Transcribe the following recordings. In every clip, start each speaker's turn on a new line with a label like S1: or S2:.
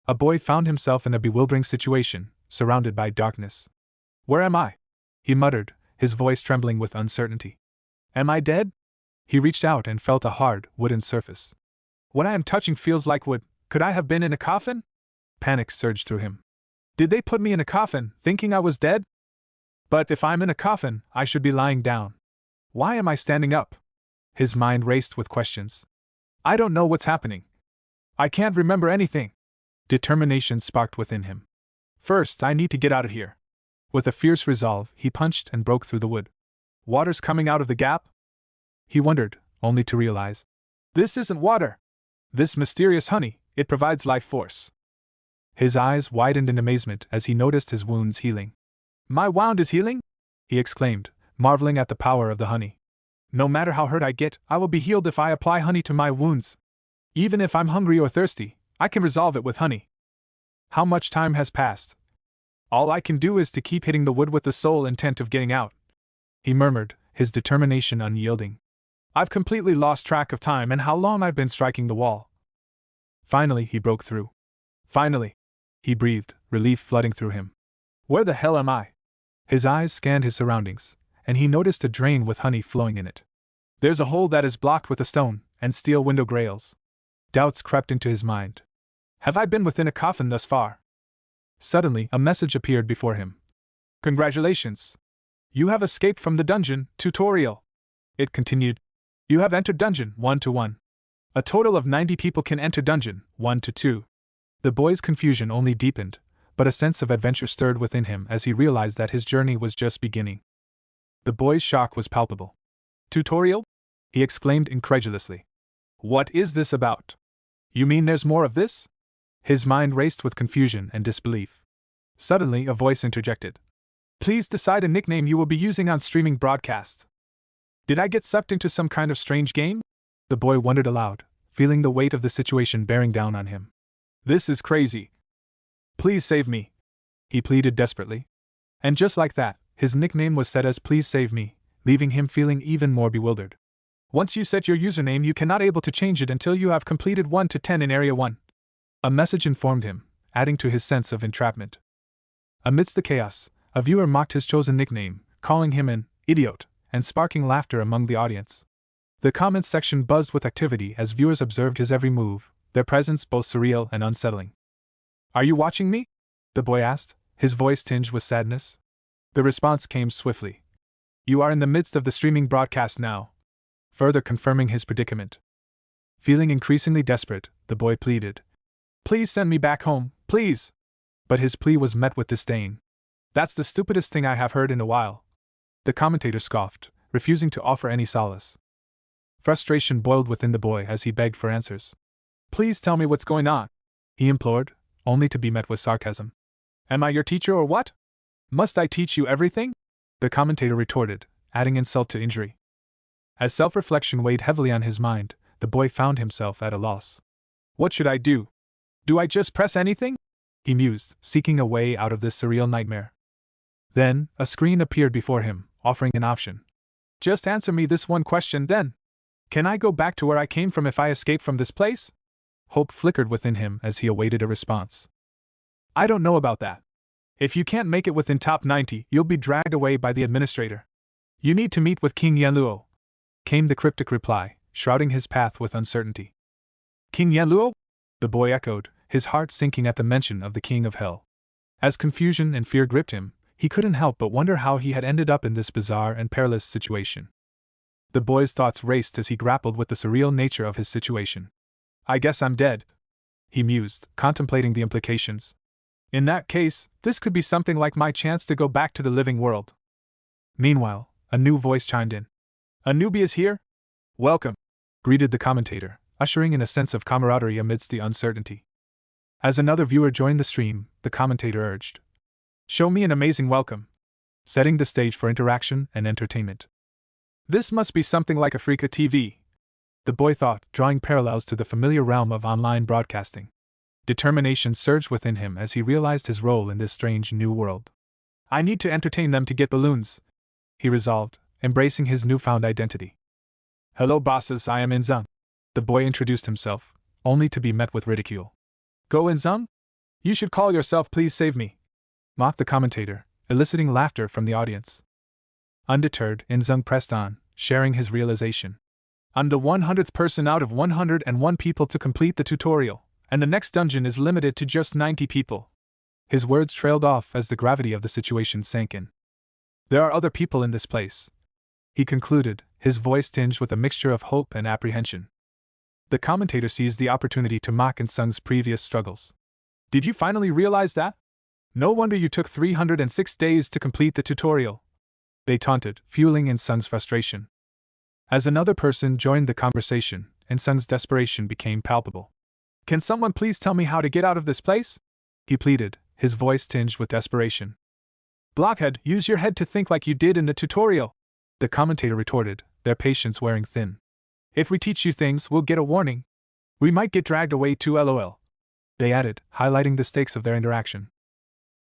S1: A boy found himself in a bewildering situation, surrounded by darkness. Where am I? He muttered, his voice trembling with uncertainty. Am I dead? He reached out and felt a hard, wooden surface. What I am touching feels like wood. Could I have been in a coffin? Panic surged through him. Did they put me in a coffin, thinking I was dead? But if I'm in a coffin, I should be lying down. Why am I standing up? His mind raced with questions. I don't know what's happening. I can't remember anything. Determination sparked within him. First, I need to get out of here. With a fierce resolve, he punched and broke through the wood. Water's coming out of the gap? He wondered, only to realize. This isn't water. This mysterious honey, it provides life force. His eyes widened in amazement as he noticed his wounds healing. My wound is healing? He exclaimed, marveling at the power of the honey. No matter how hurt I get, I will be healed if I apply honey to my wounds. Even if I'm hungry or thirsty, I can resolve it with honey. How much time has passed? All I can do is to keep hitting the wood with the sole intent of getting out. He murmured, his determination unyielding. I've completely lost track of time and how long I've been striking the wall. Finally, he broke through. Finally! He breathed, relief flooding through him. Where the hell am I? His eyes scanned his surroundings, and he noticed a drain with honey flowing in it. There's a hole that is blocked with a stone and steel window grails. Doubts crept into his mind. Have I been within a coffin thus far? Suddenly, a message appeared before him. Congratulations! You have escaped from the dungeon tutorial. It continued. You have entered dungeon 1-1. A total of 90 people can enter dungeon 1-2. The boy's confusion only deepened, but a sense of adventure stirred within him as he realized that his journey was just beginning. The boy's shock was palpable. Tutorial? He exclaimed incredulously. What is this about? You mean there's more of this? His mind raced with confusion and disbelief. Suddenly, a voice interjected. Please decide a nickname you will be using on streaming broadcast. Did I get sucked into some kind of strange game? The boy wondered aloud, feeling the weight of the situation bearing down on him. This is crazy. Please save me, he pleaded desperately. And just like that, his nickname was set as Please Save Me, leaving him feeling even more bewildered. Once you set your username, you cannot able to change it until you have completed 1-10 in Area 1. A message informed him, adding to his sense of entrapment. Amidst the chaos, a viewer mocked his chosen nickname, calling him an idiot, and sparking laughter among the audience. The comments section buzzed with activity as viewers observed his every move, their presence both surreal and unsettling. Are you watching me? The boy asked, his voice tinged with sadness. The response came swiftly. You are in the midst of the streaming broadcast now, further confirming his predicament. Feeling increasingly desperate, the boy pleaded. Please send me back home, please. But his plea was met with disdain. That's the stupidest thing I have heard in a while. The commentator scoffed, refusing to offer any solace. Frustration boiled within the boy as he begged for answers. Please tell me what's going on, he implored, only to be met with sarcasm. Am I your teacher or what? Must I teach you everything? The commentator retorted, adding insult to injury. As self-reflection weighed heavily on his mind, the boy found himself at a loss. What should I do? Do I just press anything? He mused, seeking a way out of this surreal nightmare. Then, a screen appeared before him, offering an option. Just answer me this one question then. Can I go back to where I came from if I escape from this place? Hope flickered within him as he awaited a response. I don't know about that. If you can't make it within top 90, you'll be dragged away by the administrator. You need to meet with King Yanluo, came the cryptic reply, shrouding his path with uncertainty. King Yanluo? The boy echoed, his heart sinking at the mention of the king of hell. As confusion and fear gripped him, he couldn't help but wonder how he had ended up in this bizarre and perilous situation. The boy's thoughts raced as he grappled with the surreal nature of his situation. I guess I'm dead, he mused, contemplating the implications. In that case, this could be something like my chance to go back to the living world. Meanwhile, a new voice chimed in. A newbie is here? Welcome, greeted the commentator, ushering in a sense of camaraderie amidst the uncertainty. As another viewer joined the stream, the commentator urged. Show me an amazing welcome, setting the stage for interaction and entertainment. This must be something like Africa TV, the boy thought, drawing parallels to the familiar realm of online broadcasting. Determination surged within him as he realized his role in this strange new world. I need to entertain them to get balloons, he resolved, embracing his newfound identity. Hello bosses, I am Inzung. The boy introduced himself, only to be met with ridicule. Go Inzung? You should call yourself Please Save Me, mocked the commentator, eliciting laughter from the audience. Undeterred, In-sung pressed on, sharing his realization. I'm the 100th person out of 101 people to complete the tutorial, and the next dungeon is limited to just 90 people. His words trailed off as the gravity of the situation sank in. There are other people in this place, he concluded, his voice tinged with a mixture of hope and apprehension. The commentator seized the opportunity to mock In-sung's previous struggles. Did you finally realize that? No wonder you took 306 days to complete the tutorial, they taunted, fueling In-sung's frustration. As another person joined the conversation, In-sung's desperation became palpable. Can someone please tell me how to get out of this place? He pleaded, his voice tinged with desperation. Blockhead, use your head to think like you did in the tutorial, the commentator retorted, their patience wearing thin. If we teach you things, we'll get a warning. We might get dragged away too, lol, they added, highlighting the stakes of their interaction.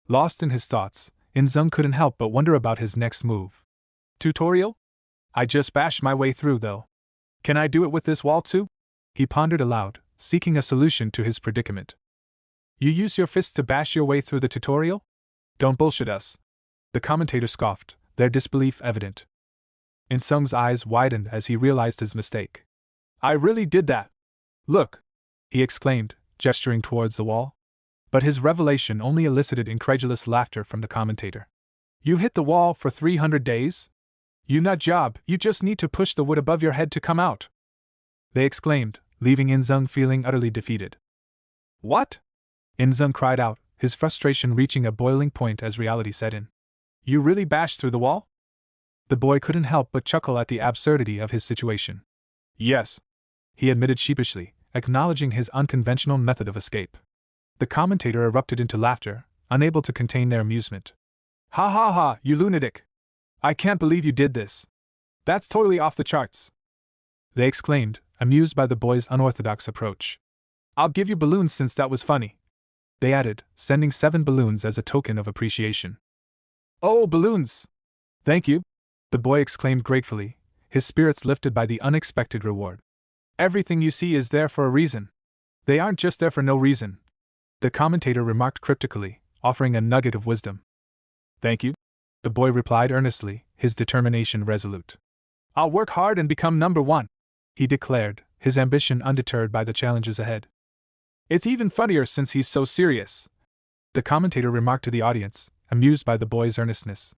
S1: Lost in his thoughts, In-sung couldn't help but wonder about his next move. Tutorial? I just bashed my way through, though. Can I do it with this wall too? He pondered aloud, seeking a solution to his predicament. You use your fists to bash your way through the tutorial? Don't bullshit us. The commentator scoffed, their disbelief evident. In-sung's eyes widened as he realized his mistake. I really did that. Look, he exclaimed, gesturing towards the wall. But his revelation only elicited incredulous laughter from the commentator. You hit the wall for 300 days? You nut job, you just need to push the wood above your head to come out, they exclaimed, leaving In-sung feeling utterly defeated. What? In-sung cried out, his frustration reaching a boiling point as reality set in. You really bashed through the wall? The boy couldn't help but chuckle at the absurdity of his situation. Yes, he admitted sheepishly, acknowledging his unconventional method of escape. The commentator erupted into laughter, unable to contain their amusement. Ha ha ha, you lunatic! I can't believe you did this. That's totally off the charts, they exclaimed, amused by the boy's unorthodox approach. I'll give you balloons since that was funny, they added, sending 7 balloons as a token of appreciation. Oh, balloons! Thank you, the boy exclaimed gratefully, his spirits lifted by the unexpected reward. Everything you see is there for a reason. They aren't just there for no reason, the commentator remarked cryptically, offering a nugget of wisdom. Thank you, the boy replied earnestly, his determination resolute. I'll work hard and become number 1, he declared, his ambition undeterred by the challenges ahead. It's even funnier since he's so serious, the commentator remarked to the audience, amused by the boy's earnestness.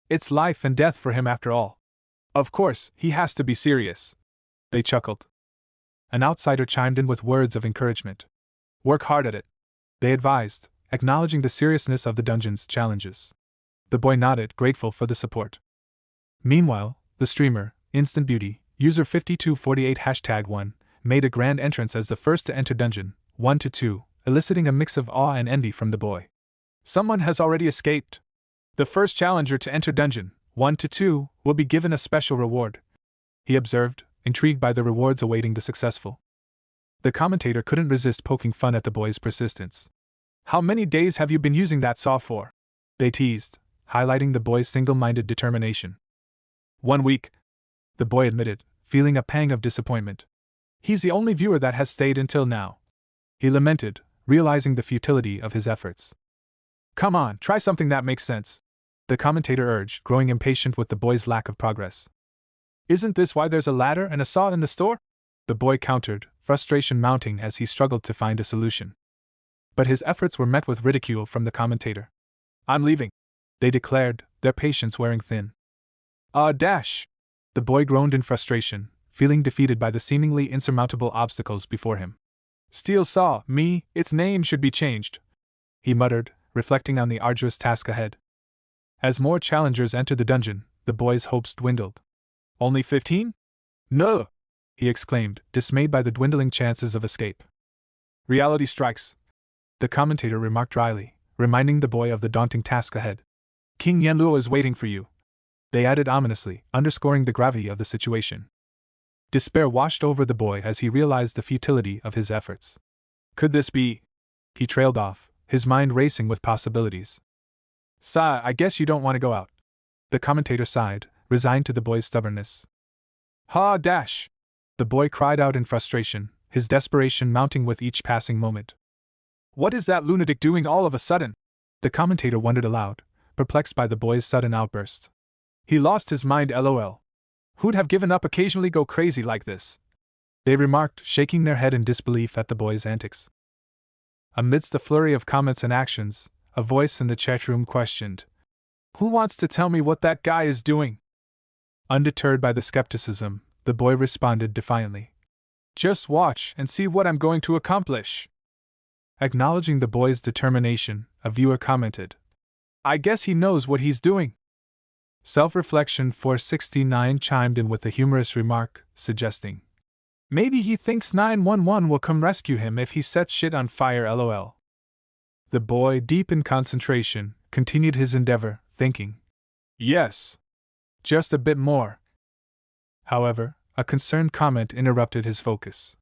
S1: It's life and death for him after all. Of course, he has to be serious, they chuckled. An outsider chimed in with words of encouragement. Work hard at it, they advised, acknowledging the seriousness of the dungeon's challenges. The boy nodded, grateful for the support. Meanwhile, the streamer, Instant Beauty, user 5248 #1, made a grand entrance as the first to enter dungeon 1-2, eliciting a mix of awe and envy from the boy. Someone has already escaped. The first challenger to enter dungeon 1-2 will be given a special reward, he observed, intrigued by the rewards awaiting the successful. The commentator couldn't resist poking fun at the boy's persistence. How many days have you been using that saw for? They teased, highlighting the boy's single-minded determination. 1 week, the boy admitted, feeling a pang of disappointment. He's the only viewer that has stayed until now, he lamented, realizing the futility of his efforts. Come on, try something that makes sense, the commentator urged, growing impatient with the boy's lack of progress. Isn't this why there's a ladder and a saw in the store? The boy countered, frustration mounting as he struggled to find a solution. But his efforts were met with ridicule from the commentator. I'm leaving, they declared, their patience wearing thin. Dash! The boy groaned in frustration, feeling defeated by the seemingly insurmountable obstacles before him. Steel saw, me, its name should be changed, he muttered, reflecting on the arduous task ahead. As more challengers entered the dungeon, the boy's hopes dwindled. Only 15? No! He exclaimed, dismayed by the dwindling chances of escape. Reality strikes, the commentator remarked dryly, reminding the boy of the daunting task ahead. King Yanluo is waiting for you, they added ominously, underscoring the gravity of the situation. Despair washed over the boy as he realized the futility of his efforts. Could this be? He trailed off, his mind racing with possibilities. Sigh, I guess you don't want to go out, the commentator sighed, resigned to the boy's stubbornness. Ha dash! The boy cried out in frustration, his desperation mounting with each passing moment. What is that lunatic doing all of a sudden? The commentator wondered aloud, perplexed by the boy's sudden outburst. He lost his mind, lol. Who'd have given up occasionally go crazy like this? They remarked, shaking their head in disbelief at the boy's antics. Amidst a flurry of comments and actions, a voice in the chat room questioned, "Who wants to tell me what that guy is doing?" Undeterred by the skepticism, the boy responded defiantly, "Just watch and see what I'm going to accomplish." Acknowledging the boy's determination, a viewer commented, "I guess he knows what he's doing." Self-Reflection 469 chimed in with a humorous remark, suggesting, "Maybe he thinks 911 will come rescue him if he sets shit on fire, lol." The boy, deep in concentration, continued his endeavor, thinking, "Yes, just a bit more." However, a concerned comment interrupted his focus.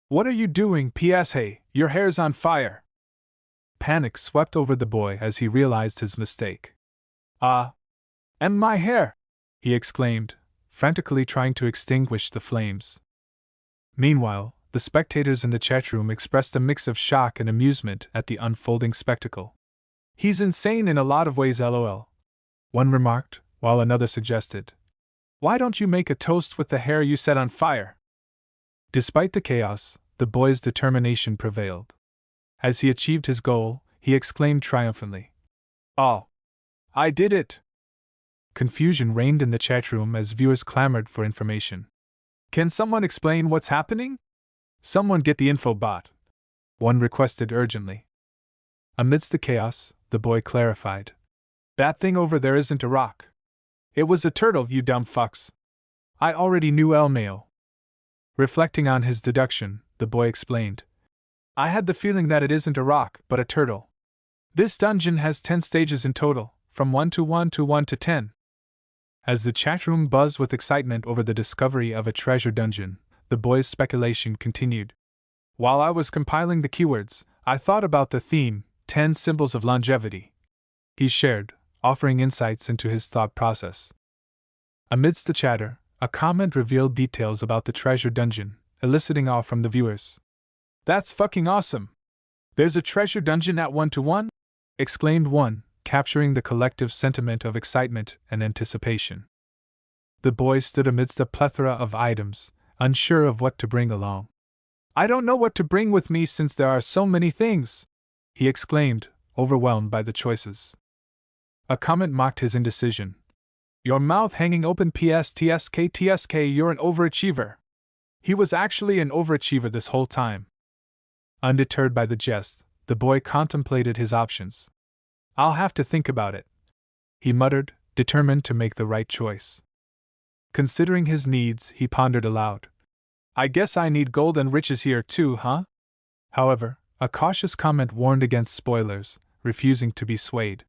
S1: "What are you doing? P.S. Hey, your hair's on fire." Panic swept over the boy as he realized his mistake. And my hair!" he exclaimed, frantically trying to extinguish the flames. Meanwhile, the spectators in the chat room expressed a mix of shock and amusement at the unfolding spectacle. "He's insane in a lot of ways, lol," one remarked, while another suggested, "Why don't you make a toast with the hair you set on fire?" Despite the chaos, the boy's determination prevailed. As he achieved his goal, he exclaimed triumphantly, "Oh! I did it!" Confusion reigned in the chat room as viewers clamored for information. "Can someone explain what's happening? Someone get the info bot," one requested urgently. Amidst the chaos, the boy clarified, "That thing over there isn't a rock. It was a turtle, you dumb fucks. I already knew El Mayo." Reflecting on his deduction, the boy explained, "I had the feeling that it isn't a rock, but a turtle. This dungeon has 10 stages in total, from 1 to 1 to 1 to 10. As the chat room buzzed with excitement over the discovery of a treasure dungeon, the boy's speculation continued. "While I was compiling the keywords, I thought about the theme, 10 symbols of longevity," he shared, offering insights into his thought process. Amidst the chatter, a comment revealed details about the treasure dungeon, eliciting awe from the viewers. "That's fucking awesome! There's a treasure dungeon at 1 to 1? Exclaimed one, capturing the collective sentiment of excitement and anticipation. The boy stood amidst a plethora of items, unsure of what to bring along. "I don't know what to bring with me since there are so many things," he exclaimed, overwhelmed by the choices. A comment mocked his indecision. "Your mouth hanging open, TSK, you're an overachiever." He was actually an overachiever this whole time. Undeterred by the jest, the boy contemplated his options. "I'll have to think about it," he muttered, determined to make the right choice. Considering his needs, he pondered aloud. "I guess I need gold and riches here too, huh?" However, a cautious comment warned against spoilers, refusing to be swayed.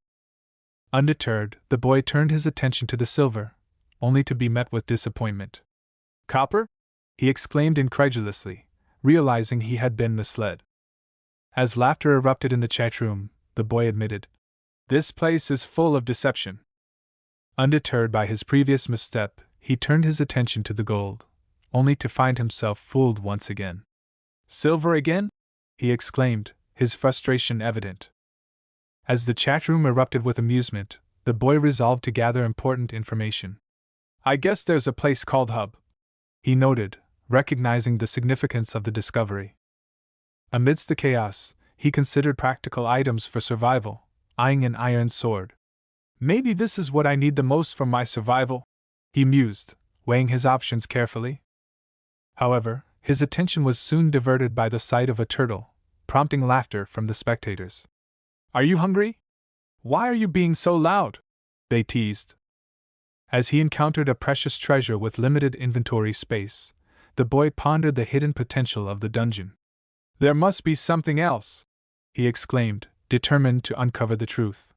S1: Undeterred, the boy turned his attention to the silver, only to be met with disappointment. "Copper?" he exclaimed incredulously, realizing he had been misled. As laughter erupted in the chat room, the boy admitted, "This place is full of deception." Undeterred by his previous misstep, he turned his attention to the gold, only to find himself fooled once again. "Silver again?" he exclaimed, his frustration evident. As the chat room erupted with amusement, the boy resolved to gather important information. "I guess there's a place called Hub," he noted, recognizing the significance of the discovery. Amidst the chaos, he considered practical items for survival, eyeing an iron sword. "Maybe this is what I need the most for my survival," he mused, weighing his options carefully. However, his attention was soon diverted by the sight of a turtle, prompting laughter from the spectators. "Are you hungry? Why are you being so loud?" they teased. As he encountered a precious treasure with limited inventory space, the boy pondered the hidden potential of the dungeon. "There must be something else," he exclaimed, determined to uncover the truth.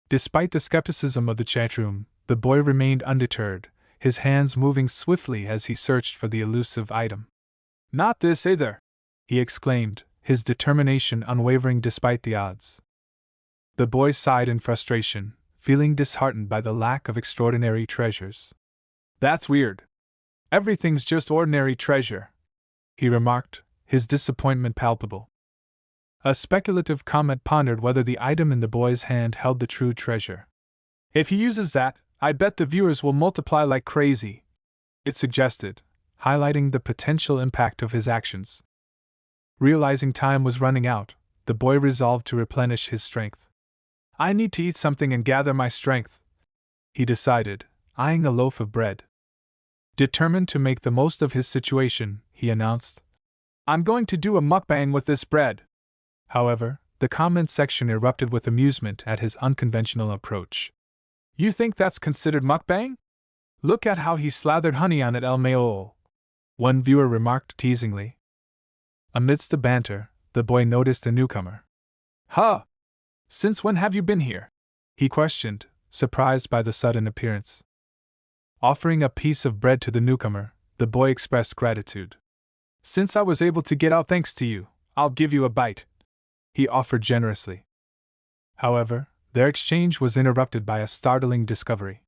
S1: Despite the skepticism of the chat room, the boy remained undeterred, his hands moving swiftly as he searched for the elusive item. "Not this either!" he exclaimed, his determination unwavering despite the odds. The boy sighed in frustration, feeling disheartened by the lack of extraordinary treasures. "That's weird. Everything's just ordinary treasure," he remarked, his disappointment palpable. A speculative comment pondered whether the item in the boy's hand held the true treasure. If he uses that, I bet the viewers will multiply like crazy, it suggested, highlighting the potential impact of his actions. Realizing time was running out, the boy resolved to replenish his strength. I need to eat something and gather my strength, he decided, eyeing a loaf of bread. Determined to make the most of his situation, he announced, I'm going to do a mukbang with this bread. However, the comment section erupted with amusement at his unconventional approach. You think that's considered mukbang? Look at how he slathered honey on it, LMAO, one viewer remarked teasingly. Amidst the banter, the boy noticed a newcomer. Huh! Since when have you been here? He questioned, surprised by the sudden appearance. Offering a piece of bread to the newcomer, the boy expressed gratitude. Since I was able to get out thanks to you, I'll give you a bite, he offered generously. However, their exchange was interrupted by a startling discovery.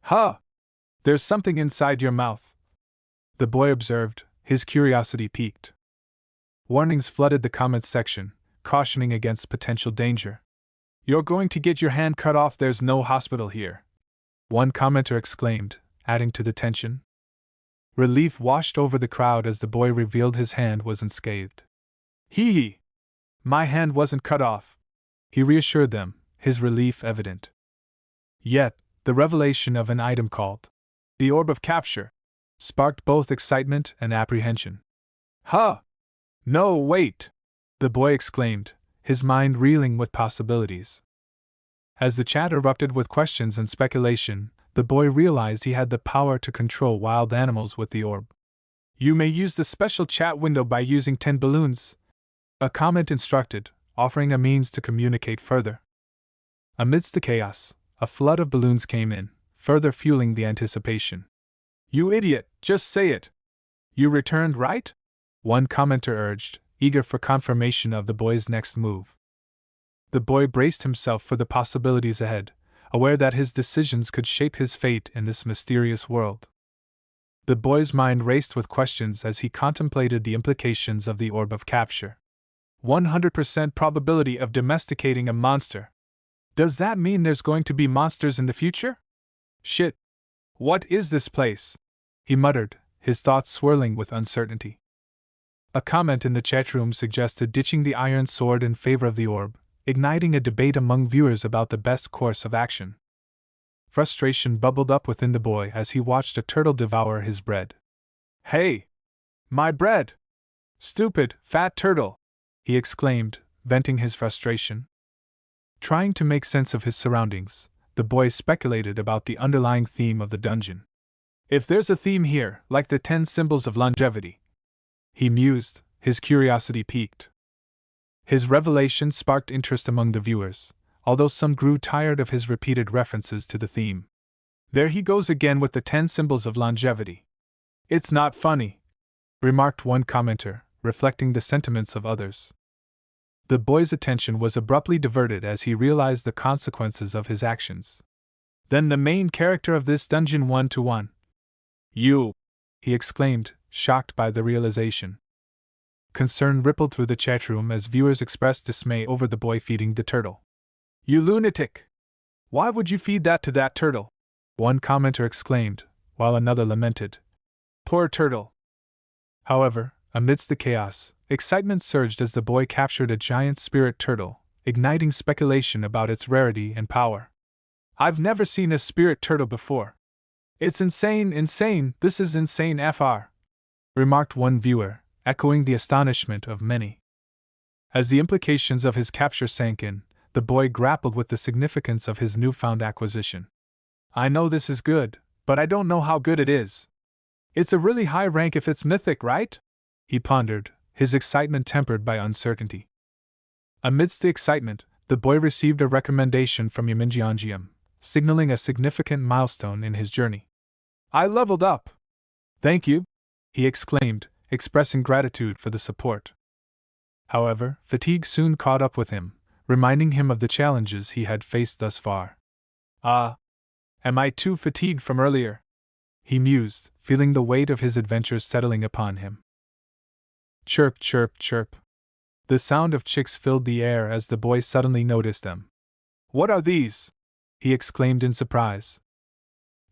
S1: Huh! There's something inside your mouth, the boy observed, his curiosity piqued. Warnings flooded the comments section, cautioning against potential danger. You're going to get your hand cut off, there's no hospital here, one commenter exclaimed, adding to the tension. Relief washed over the crowd as the boy revealed his hand was unscathed. Hee hee! My hand wasn't cut off, he reassured them, his relief evident. Yet, the revelation of an item called the Orb of Capture sparked both excitement and apprehension. Huh! No, wait! The boy exclaimed, his mind reeling with possibilities. As the chat erupted with questions and speculation, the boy realized he had the power to control wild animals with the orb. You may use the special chat window by using 10 balloons, a comment instructed, offering a means to communicate further. Amidst the chaos, a flood of balloons came in, further fueling the anticipation. You idiot, just say it! You returned, right? One commenter urged, eager for confirmation of the boy's next move. The boy braced himself for the possibilities ahead, aware that his decisions could shape his fate in this mysterious world. The boy's mind raced with questions as he contemplated the implications of the Orb of Capture. 100% probability of domesticating a monster. Does that mean there's going to be monsters in the future? Shit! What is this place? He muttered, his thoughts swirling with uncertainty. A comment in the chat room suggested ditching the iron sword in favor of the orb, igniting a debate among viewers about the best course of action. Frustration bubbled up within the boy as he watched a turtle devour his bread. Hey! My bread! Stupid, fat turtle! He exclaimed, venting his frustration. Trying to make sense of his surroundings, the boy speculated about the underlying theme of the dungeon. If there's a theme here, like the 10 symbols of longevity, he mused, his curiosity piqued. His revelation sparked interest among the viewers, although some grew tired of his repeated references to the theme. There he goes again with the 10 symbols of longevity. It's not funny, remarked one commenter, reflecting the sentiments of others. The boy's attention was abruptly diverted as he realized the consequences of his actions. Then the main character of this dungeon 1-to-1. You! He exclaimed, shocked by the realization. Concern rippled through the chat room as viewers expressed dismay over the boy feeding the turtle. You lunatic! Why would you feed that to that turtle? One commenter exclaimed, while another lamented. Poor turtle! However, amidst the chaos, excitement surged as the boy captured a giant spirit turtle, igniting speculation about its rarity and power. I've never seen a spirit turtle before. It's insane, this is insane FR, remarked one viewer, echoing the astonishment of many. As the implications of his capture sank in, the boy grappled with the significance of his newfound acquisition. I know this is good, but I don't know how good it is. It's a really high rank if it's mythic, right? He pondered, his excitement tempered by uncertainty. Amidst the excitement, the boy received a recommendation from Yaminjianjiam, signaling a significant milestone in his journey. I leveled up! Thank you! He exclaimed, expressing gratitude for the support. However, fatigue soon caught up with him, reminding him of the challenges he had faced thus far. Am I too fatigued from earlier? He mused, feeling the weight of his adventures settling upon him. Chirp, chirp, chirp. The sound of chicks filled the air as the boy suddenly noticed them. "What are these?" he exclaimed in surprise.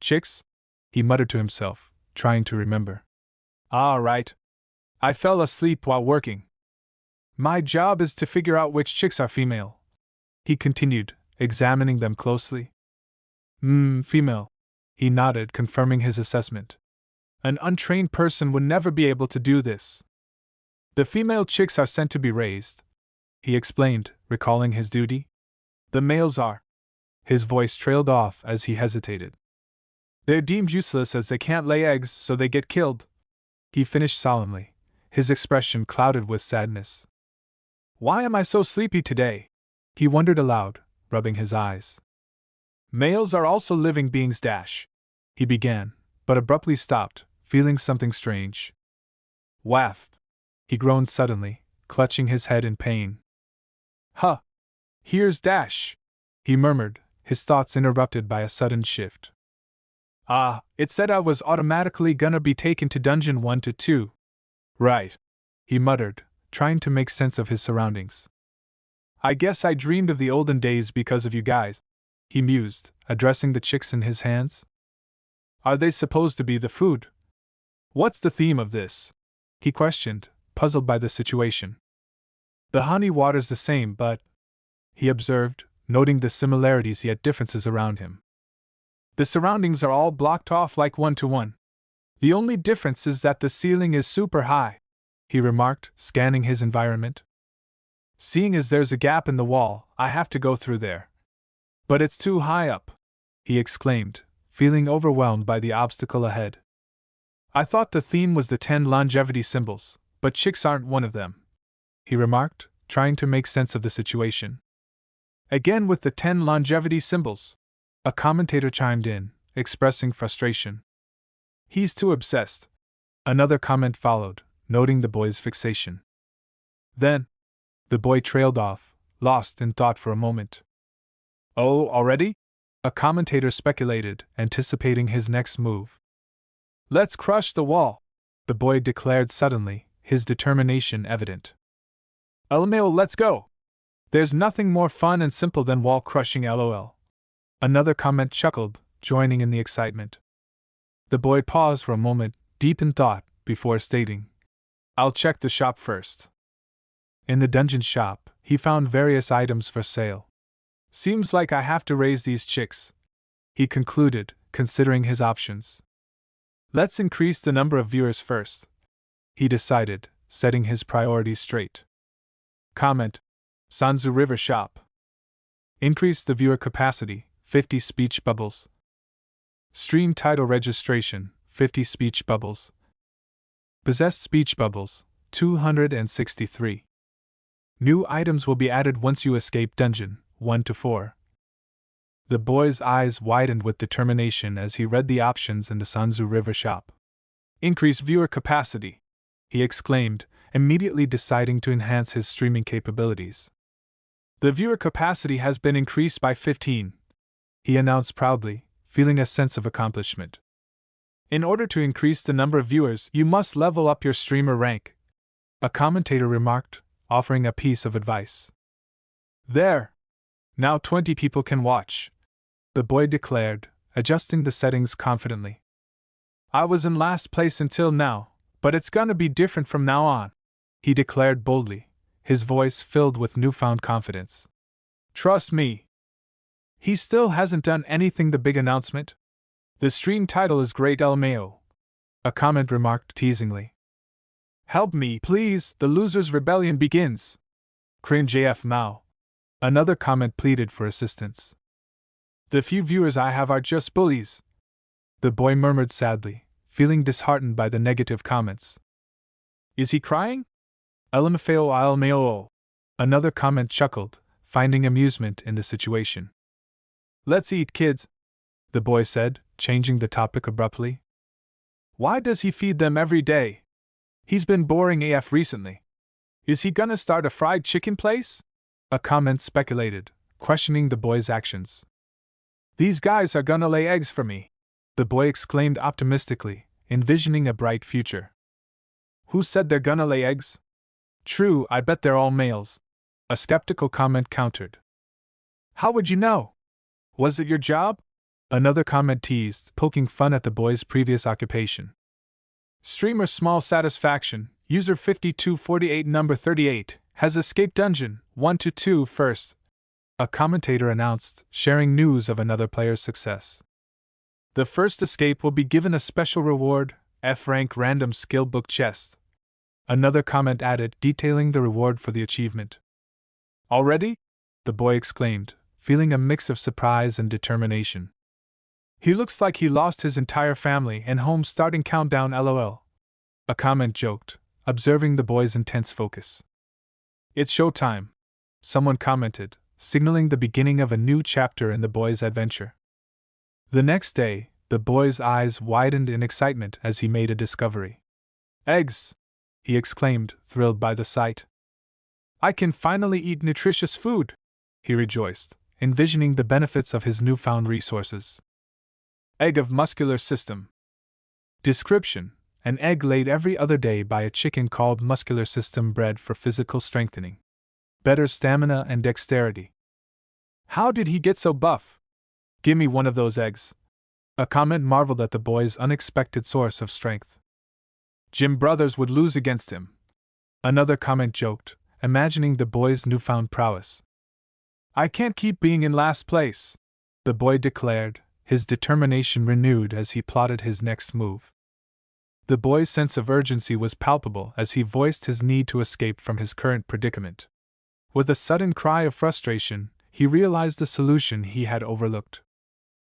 S1: "Chicks?" he muttered to himself, trying to remember. "Ah, right. I fell asleep while working. My job is to figure out which chicks are female," he continued, examining them closely. Female." He nodded, confirming his assessment. "An untrained person would never be able to do this. The female chicks are sent to be raised," he explained, recalling his duty. "The males are." His voice trailed off as he hesitated. "They're deemed useless as they can't lay eggs, so they get killed," he finished solemnly, his expression clouded with sadness. "Why am I so sleepy today?" he wondered aloud, rubbing his eyes. "Males are also living beings he began, but abruptly stopped, feeling something strange. "Waff!" he groaned suddenly, clutching his head in pain. "Huh! Here's he murmured, his thoughts interrupted by a sudden shift. "Ah, it said I was automatically gonna be taken to Dungeon 1 to 2. Right," he muttered, trying to make sense of his surroundings. "I guess I dreamed of the olden days because of you guys," he mused, addressing the chicks in his hands. "Are they supposed to be the food? What's the theme of this?" he questioned, puzzled by the situation. "The honey water's the same, but," he observed, noting the similarities yet differences around him. "The surroundings are all blocked off like 1-to-1. The only difference is that the ceiling is super high," he remarked, scanning his environment. "Seeing as there's a gap in the wall, I have to go through there. But it's too high up," he exclaimed, feeling overwhelmed by the obstacle ahead. "I thought the theme was the 10 longevity symbols, but chicks aren't one of them," he remarked, trying to make sense of the situation. "Again with the 10 longevity symbols," a commentator chimed in, expressing frustration. "He's too obsessed." Another comment followed, noting the boy's fixation. Then, the boy trailed off, lost in thought for a moment. "Oh, already?" a commentator speculated, anticipating his next move. "Let's crush the wall," the boy declared suddenly, his determination evident. "LMAO, let's go! There's nothing more fun and simple than wall crushing, LOL." Another comment chuckled, joining in the excitement. The boy paused for a moment, deep in thought, before stating, "I'll check the shop first." In the dungeon shop, he found various items for sale. "Seems like I have to raise these chicks," he concluded, considering his options. "Let's increase the number of viewers first," he decided, setting his priorities straight. Comment: Sanzu River Shop. Increase the viewer capacity, 50 speech bubbles. Stream title registration, 50 speech bubbles. Possessed speech bubbles, 263. New items will be added once you escape Dungeon 1-4. The boy's eyes widened with determination as he read the options in the Sanzu River Shop. "Increase viewer capacity," he exclaimed, immediately deciding to enhance his streaming capabilities. "The viewer capacity has been increased by 15, he announced proudly, feeling a sense of accomplishment. "In order to increase the number of viewers, you must level up your streamer rank," a commentator remarked, offering a piece of advice. "There! Now 20 people can watch," the boy declared, adjusting the settings confidently. "I was in last place until now, but it's gonna be different from now on," he declared boldly, his voice filled with newfound confidence. "Trust me." "He still hasn't done anything, the big announcement?" "The stream title is Great LMAO," a comment remarked teasingly. "Help me, please, the loser's rebellion begins." "Cringe AF Mao." Another comment pleaded for assistance. "The few viewers I have are just bullies," the boy murmured sadly, feeling disheartened by the negative comments. "Is he crying?" "LMFAO LMAO." Another comment chuckled, finding amusement in the situation. "Let's eat, kids," the boy said, changing the topic abruptly. "Why does he feed them every day? He's been boring AF recently. Is he gonna start a fried chicken place?" a comment speculated, questioning the boy's actions. "These guys are gonna lay eggs for me," the boy exclaimed optimistically, envisioning a bright future. "Who said they're gonna lay eggs?" True, I bet they're all males. A skeptical comment countered. How would you know? Was it your job? Another comment teased, poking fun at the boy's previous occupation. Streamer Small Satisfaction, user 5248 number 38, has escaped dungeon 1-2 first. A commentator announced, sharing news of another player's success. The first escape will be given a special reward, F-rank random skill book chest. Another comment added, detailing the reward for the achievement. Already? The boy exclaimed, feeling a mix of surprise and determination. He looks like he lost his entire family and home starting countdown LOL. A comment joked, observing the boy's intense focus. It's showtime, someone commented, signaling the beginning of a new chapter in the boy's adventure. The next day, the boy's eyes widened in excitement as he made a discovery. Eggs! He exclaimed, thrilled by the sight. I can finally eat nutritious food! He rejoiced, envisioning the benefits of his newfound resources. Egg of muscular system. Description: an egg laid every other day by a chicken called muscular system, bred for physical strengthening. Better stamina and dexterity. How did he get so buff? Gimme one of those eggs. A comment marveled at the boy's unexpected source of strength. Jim Brothers would lose against him. Another comment joked, imagining the boy's newfound prowess. I can't keep being in last place, the boy declared, his determination renewed as he plotted his next move. The boy's sense of urgency was palpable as he voiced his need to escape from his current predicament. With a sudden cry of frustration, he realized the solution he had overlooked.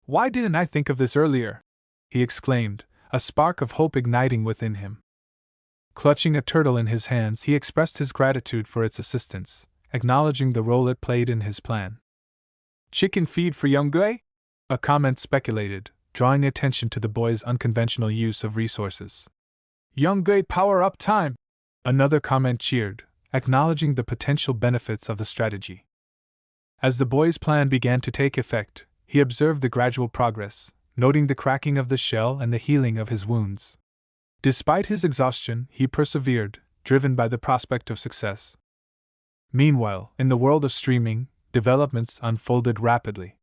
S1: Why didn't I think of this earlier? He exclaimed, a spark of hope igniting within him. Clutching a turtle in his hands, he expressed his gratitude for its assistance, acknowledging the role it played in his plan. Chicken feed for young Gui? A comment speculated, drawing attention to the boy's unconventional use of resources. Young Gui power up time! Another comment cheered, acknowledging the potential benefits of the strategy. As the boy's plan began to take effect, he observed the gradual progress, noting the cracking of the shell and the healing of his wounds. Despite his exhaustion, he persevered, driven by the prospect of success. Meanwhile, in the world of streaming, developments unfolded rapidly.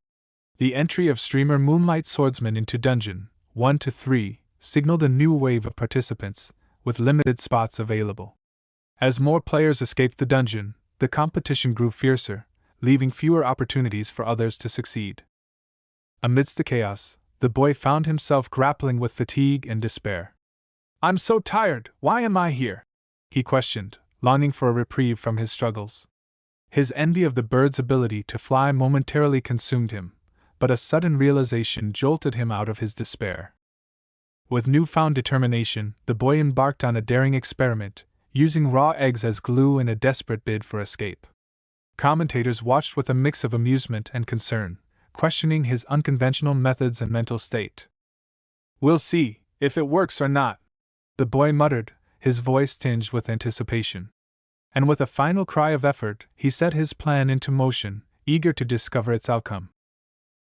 S1: The entry of streamer Moonlight Swordsman into Dungeon 1-3 signaled a new wave of participants, with limited spots available. As more players escaped the dungeon, the competition grew fiercer, leaving fewer opportunities for others to succeed. Amidst the chaos, the boy found himself grappling with fatigue and despair. I'm so tired, why am I here? He questioned, longing for a reprieve from his struggles. His envy of the bird's ability to fly momentarily consumed him, but a sudden realization jolted him out of his despair. With newfound determination, the boy embarked on a daring experiment, using raw eggs as glue in a desperate bid for escape. Commentators watched with a mix of amusement and concern, questioning his unconventional methods and mental state. We'll see if it works or not, the boy muttered, his voice tinged with anticipation. And with a final cry of effort, he set his plan into motion, eager to discover its outcome.